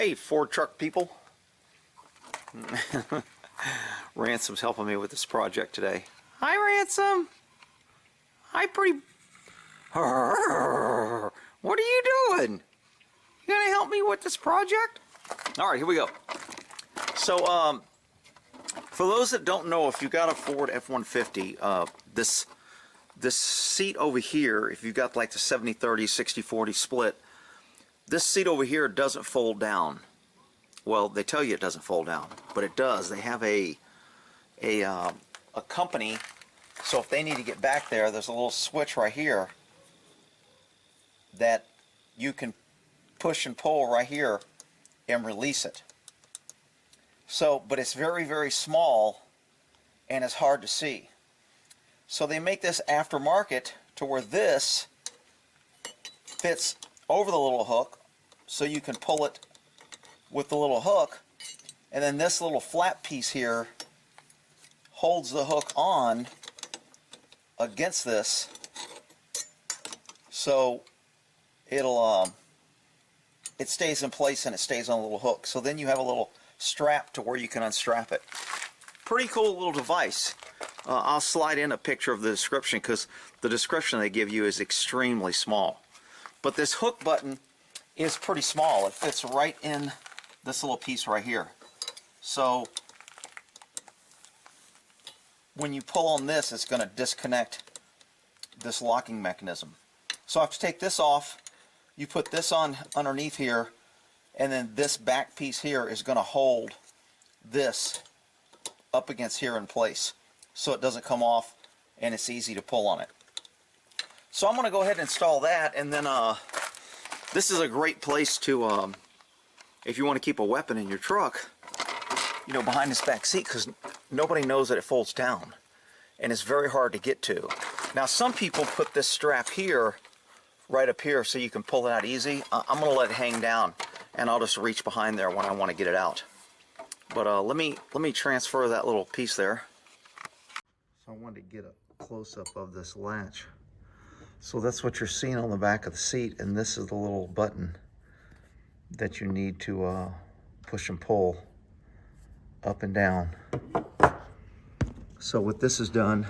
Hey, Ford truck people. Ransom's helping me with this project today. Hi, Ransom. Hi, pretty. What are you doing? You gonna help me with this project? All right, here we go. So, for those that don't know, if you got a Ford F-150, this seat over here, if you've got like the 70-30, 60-40 split, this seat over here doesn't fold down. Well, they tell you it doesn't fold down, but it does. They have a company, so if they need to get back there, there's a little switch right here that you can push and pull right here and release it. So, but it's very, very small and it's hard to see. So they make this aftermarket to where this fits over the little hook, so you can pull it with the little hook, and then this little flat piece here holds the hook on against this, so it stays in place and it stays on a little hook. So then you have a little strap to where you can unstrap it. Pretty cool little device. I'll slide in a picture of the description because the description they give you is extremely small. But this hook button is pretty small. It fits right in this little piece right here. So when you pull on this, it's going to disconnect this locking mechanism. So I have to take this off. You put this on underneath here, and then this back piece here is going to hold this up against here in place, so it doesn't come off and it's easy to pull on it. So I'm going to go ahead and install that, and then this is a great place to, if you want to keep a weapon in your truck, you know, behind this back seat, because nobody knows that it folds down, and it's very hard to get to. Now, some people put this strap here, right up here, so you can pull it out easy. I'm going to let it hang down, and I'll just reach behind there when I want to get it out. But let me transfer that little piece there. So I wanted to get a close-up of this latch. So that's what you're seeing on the back of the seat, and this is the little button that you need to push and pull up and down. So what this has done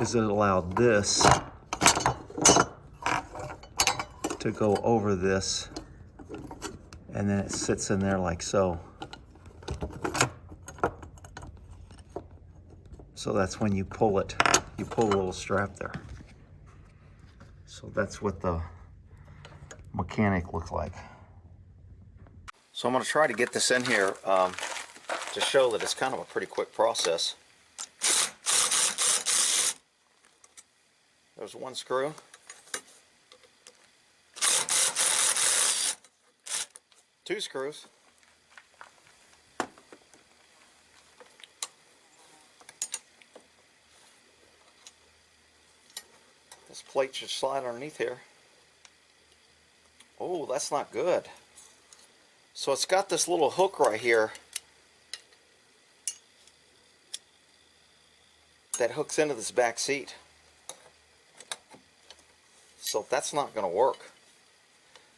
is it allowed this to go over this, and then it sits in there like so. So that's when you pull it, you pull a little strap there. So that's what the mechanic looks like. So I'm going to try to get this in here to show that it's kind of a pretty quick process. There's one screw. Two screws. This plate should slide underneath here. Oh, that's not good. So it's got this little hook right here that hooks into this back seat. So that's not going to work.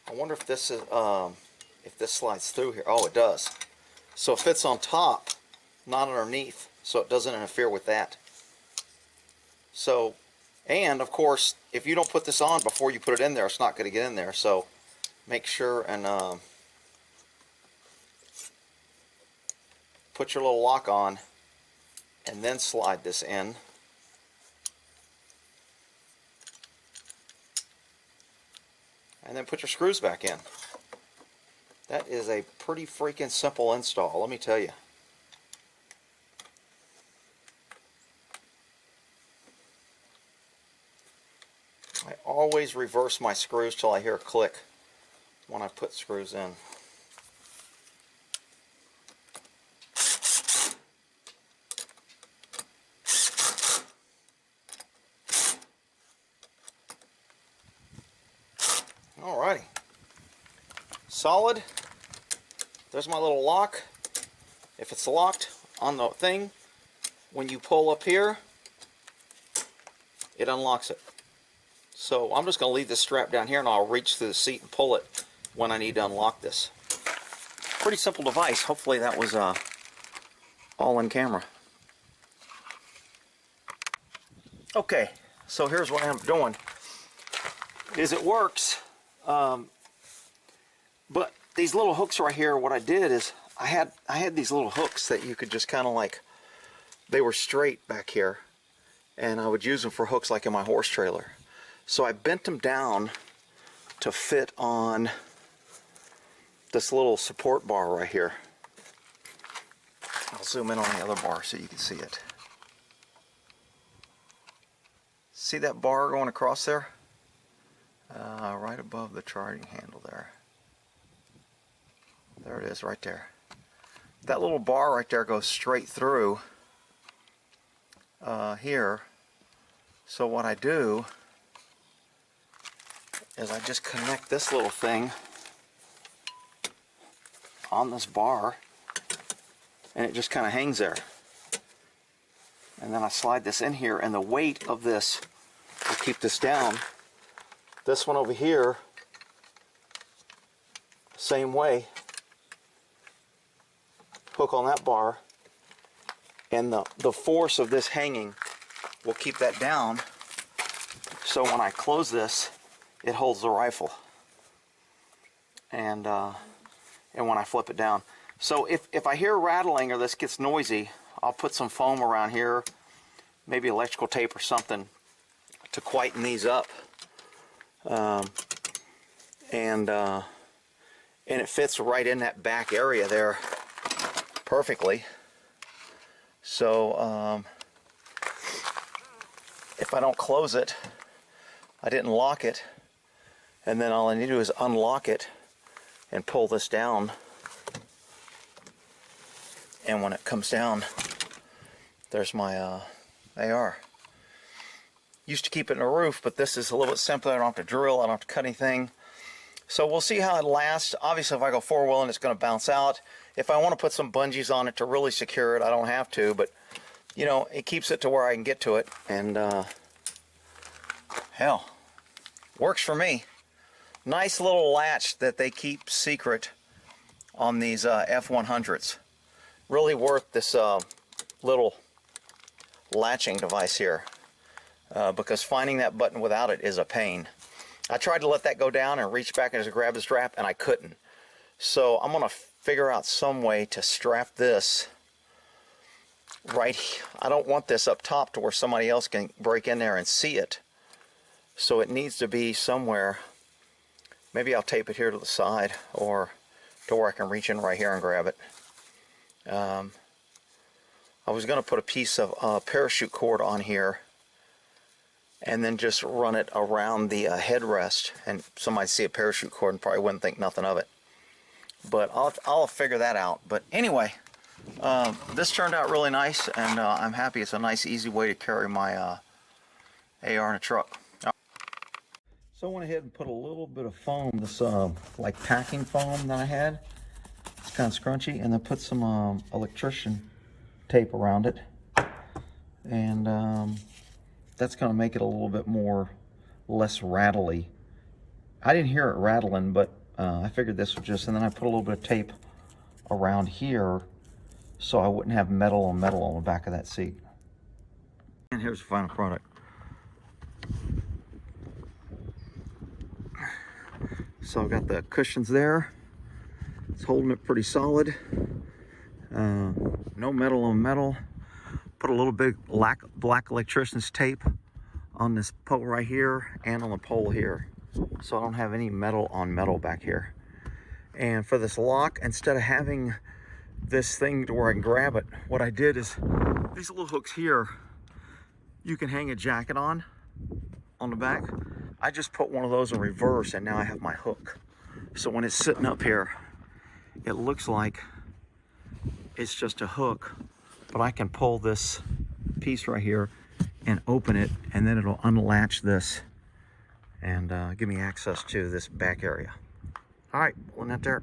I wonder if this is if this slides through here. Oh, it does. So it fits on top, not underneath, so it doesn't interfere with that. So, and of course, if you don't put this on before you put it in there, it's not going to get in there. So make sure and put your little lock on and then slide this in. And then put your screws back in. That is a pretty freaking simple install, let me tell you. I always reverse my screws till I hear a click when I put screws in. Alrighty. Solid. There's my little lock. If it's locked on the thing, when you pull up here, it unlocks it. So I'm just going to leave this strap down here, and I'll reach through the seat and pull it when I need to unlock this. Pretty simple device. Hopefully that was all in camera. Okay, so here's what I'm doing. Is it works, but these little hooks right here, what I did is I had these little hooks that you could just kind of like, they were straight back here, and I would use them for hooks like in my horse trailer. So I bent them down to fit on this little support bar right here. I'll zoom in on the other bar so you can see it. See that bar going across there? Right above the charging handle there. There it is, right there. That little bar right there goes straight through here. So what I do is I just connect this little thing on this bar, and it just kind of hangs there. And then I slide this in here, and the weight of this will keep this down. This one over here, same way. Hook on that bar, and the force of this hanging will keep that down. So when I close this, it holds the rifle. And when I flip it down. So if I hear rattling or this gets noisy, I'll put some foam around here, maybe electrical tape or something to quieten these up. And it fits right in that back area there perfectly. So if I don't close it, I didn't lock it, and then all I need to do is unlock it and pull this down, and when it comes down, there's my AR. Used to keep it in a roof, but this is a little bit simpler. I don't have to drill, I don't have to cut anything. So we'll see how it lasts. Obviously if I go four-wheeling, it's going to bounce out. If I want to put some bungees on it to really secure it, I don't have to, but you know, it keeps it to where I can get to it, and hell, works for me. Nice little latch that they keep secret on these F100s. Really worth this little latching device here, because finding that button without it is a pain. I tried to let that go down and reach back and just grab the strap, and I couldn't. So I'm going to figure out some way to strap this right here. I don't want this up top to where somebody else can break in there and see it. So it needs to be somewhere. Maybe I'll tape it here to the side, or to where I can reach in right here and grab it. I was going to put a piece of parachute cord on here and then just run it around the headrest, and somebody see a parachute cord and probably wouldn't think nothing of it. But I'll figure that out. But anyway, this turned out really nice, and I'm happy. It's a nice, easy way to carry my AR in a truck. So I went ahead and put a little bit of foam, this like packing foam that I had. It's kind of scrunchy, and then put some electrician tape around it, and that's going to make it a little bit less rattly. I didn't hear it rattling, but I figured this would just, and then I put a little bit of tape around here so I wouldn't have metal on metal on the back of that seat. And here's the final product. So I've got the cushions there. It's holding it pretty solid. No metal on metal. Put a little bit black electrician's tape on this pole right here and on the pole here, so I don't have any metal on metal back here. And for this lock, instead of having this thing to where I can grab it, what I did is these little hooks here, you can hang a jacket on the back. I just put one of those in reverse, and now I have my hook. So when it's sitting up here, it looks like it's just a hook, but I can pull this piece right here and open it, and then it'll unlatch this and give me access to this back area. All right, pulling that there.